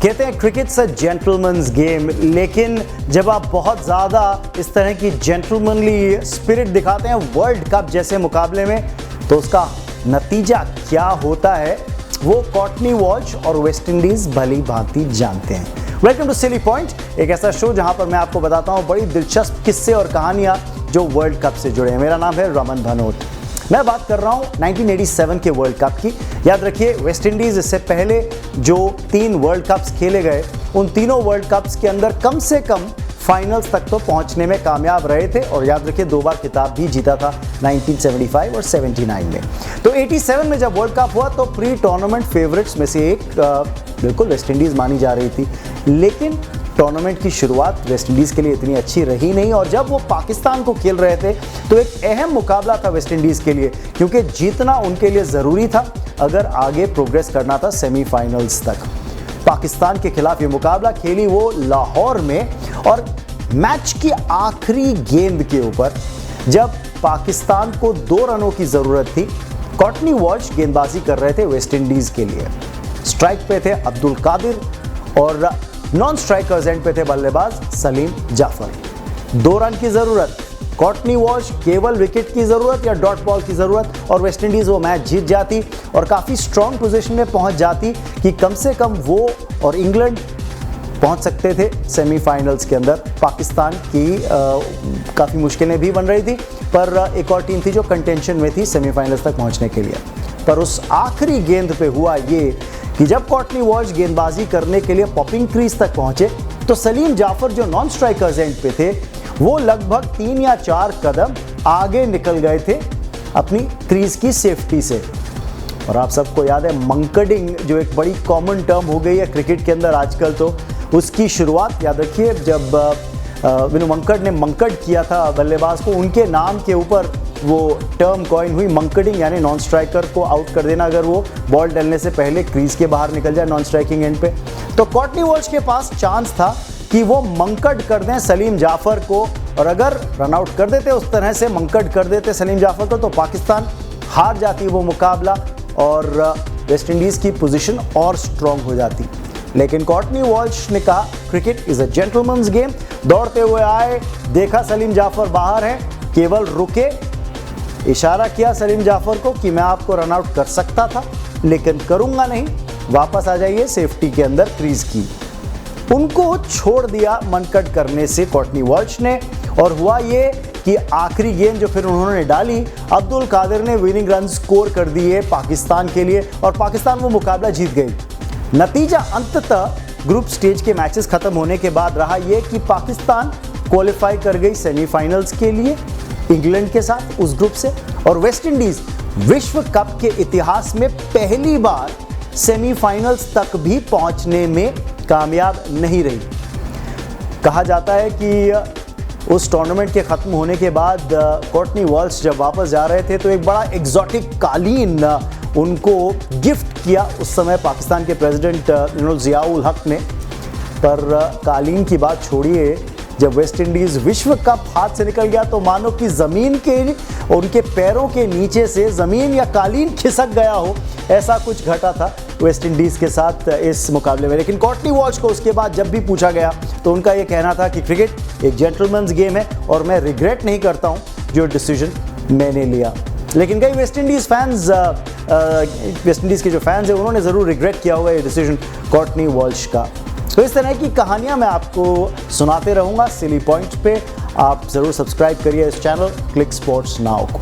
कहते हैं क्रिकेट अ gentleman's game, लेकिन जब आप बहुत ज़्यादा इस तरह की जेंटलमैनली स्पिरिट दिखाते हैं वर्ल्ड कप जैसे मुकाबले में, तो उसका नतीजा क्या होता है वो कॉटनी वॉल्श और वेस्ट इंडीज़ भली भांति जानते हैं। वेलकम टू सिली पॉइंट, एक ऐसा शो जहां पर मैं आपको बताता हूं बड़ी दिलचस्प किस्से और कहानियां जो वर्ल्ड कप से जुड़े हैं। मेरा नाम है रमन भनोट। मैं बात कर रहा हूं 1987 के वर्ल्ड कप की। याद रखिए, वेस्ट इंडीज़ इससे पहले जो 3 वर्ल्ड कप्स खेले गए, उन तीनों वर्ल्ड कप्स के अंदर कम से कम फाइनल्स तक तो पहुंचने में कामयाब रहे थे और याद रखिए 2 बार खिताब भी जीता था 1975 और 79 में। तो 87 में जब वर्ल्ड कप हुआ तो प्री टूर्नामेंट फेवरेट्स में से एक बिल्कुल वेस्ट इंडीज़ मानी जा रही थी, लेकिन टूर्नामेंट की शुरुआत वेस्ट इंडीज़ के लिए इतनी अच्छी रही नहीं और जब वो पाकिस्तान को खेल रहे थे तो एक अहम मुकाबला था वेस्ट इंडीज़ के लिए, क्योंकि जीतना उनके लिए ज़रूरी था अगर आगे प्रोग्रेस करना था सेमीफाइनल्स तक। पाकिस्तान के खिलाफ ये मुकाबला खेली वो लाहौर में और मैच की आखिरी गेंद के ऊपर जब पाकिस्तान को 2 रनों की ज़रूरत थी, कॉटनी वॉल्श गेंदबाजी कर रहे थे वेस्ट इंडीज़ के लिए। स्ट्राइक पे थे अब्दुल कादिर और नॉन स्ट्राइकर्स एंड पे थे बल्लेबाज सलीम जाफर। 2 रन की ज़रूरत, कॉटनी वॉल्श केवल विकेट की ज़रूरत या डॉट बॉल की ज़रूरत और वेस्ट इंडीज़ वो मैच जीत जाती और काफ़ी स्ट्रॉन्ग पोजीशन में पहुंच जाती कि कम से कम वो और इंग्लैंड पहुंच सकते थे सेमीफाइनल्स के अंदर। पाकिस्तान की काफ़ी मुश्किलें भी बन रही थी, पर एक और टीम थी जो कंटेंशन में थी सेमीफाइनल्स तक पहुंचने के लिए। पर उस आखिरी गेंद पे हुआ ये कि जब कॉटनी वॉल्श गेंदबाजी करने के लिए पॉपिंग क्रीज तक पहुंचे तो सलीम जाफर जो नॉन स्ट्राइकर्स एंड पे थे वो लगभग 3 या 4 कदम आगे निकल गए थे अपनी क्रीज की सेफ्टी से। और आप सबको याद है मंकडिंग, जो एक बड़ी कॉमन टर्म हो गई है क्रिकेट के अंदर आजकल, तो उसकी शुरुआत याद रखिए जब विनू मंकड ने मंकड किया था बल्लेबाज को, उनके नाम के ऊपर वो टर्म कॉइन हुई मंकडिंग, यानी नॉन स्ट्राइकर को आउट कर देना अगर वो बॉल डलने से पहले क्रीज के बाहर निकल जाए नॉन स्ट्राइकिंग एंड पे। तो कॉटनी वॉल्श के पास चांस था कि वो मंकड कर दें सलीम जाफर को, और अगर रन आउट कर देते उस तरह से मंकड कर देते सलीम जाफर को तो पाकिस्तान हार जाती वो मुकाबला और वेस्ट इंडीज़ की पोजीशन और स्ट्रॉन्ग हो जाती। लेकिन कॉटनी वॉल्श ने कहा cricket is a gentleman's game. दौड़ते हुए आए, देखा सलीम जाफर बाहर है, केवल रुके, इशारा किया सलीम जाफर को कि मैं आपको रन आउट कर सकता था लेकिन करूंगा नहीं, वापस आ जाइए सेफ्टी के अंदर क्रीज की। उनको छोड़ दिया मनकट करने से कॉटनी वॉल्श ने, और हुआ ये कि आखिरी गेंद जो फिर उन्होंने डाली, अब्दुल कादिर ने विनिंग रन स्कोर कर दिए पाकिस्तान के लिए और पाकिस्तान वो मुकाबला जीत गई। नतीजा अंततः ग्रुप स्टेज के मैचेस खत्म होने के बाद रहा ये कि पाकिस्तान क्वालिफाई कर गई सेमीफाइनल्स के लिए इंग्लैंड के साथ उस ग्रुप से, और वेस्ट इंडीज विश्व कप के इतिहास में पहली बार सेमीफाइनल्स तक भी पहुंचने में कामयाब नहीं रही। कहा जाता है कि उस टूर्नामेंट के ख़त्म होने के बाद कॉटनी वॉल्श जब वापस जा रहे थे तो एक बड़ा एग्जॉटिक कालीन उनको गिफ्ट किया उस समय पाकिस्तान के प्रेसिडेंट ज़ियाउल हक ने। पर कालीन की बात छोड़िए, जब वेस्ट इंडीज़ विश्व कप हाथ से निकल गया तो मानो कि ज़मीन के उनके पैरों के नीचे से ज़मीन या कालीन खिसक गया हो, ऐसा कुछ घटा था वेस्ट इंडीज़ के साथ इस मुकाबले में। लेकिन कॉटनी वॉल्श को उसके बाद जब भी पूछा गया तो उनका ये कहना था कि क्रिकेट एक जेंटलमैन्स गेम है और मैं रिग्रेट नहीं करता हूँ जो डिसीजन मैंने लिया। लेकिन कई वेस्ट इंडीज़ के जो फैंस हैं उन्होंने ज़रूर रिग्रेट किया होगा ये डिसीजन कॉटनी वॉल्श का। तो इस तरह की कहानियां मैं आपको सुनाते रहूँगा सिली पॉइंट पे। आप ज़रूर सब्सक्राइब करिए इस चैनल क्लिक स्पोर्ट्स नाउ को।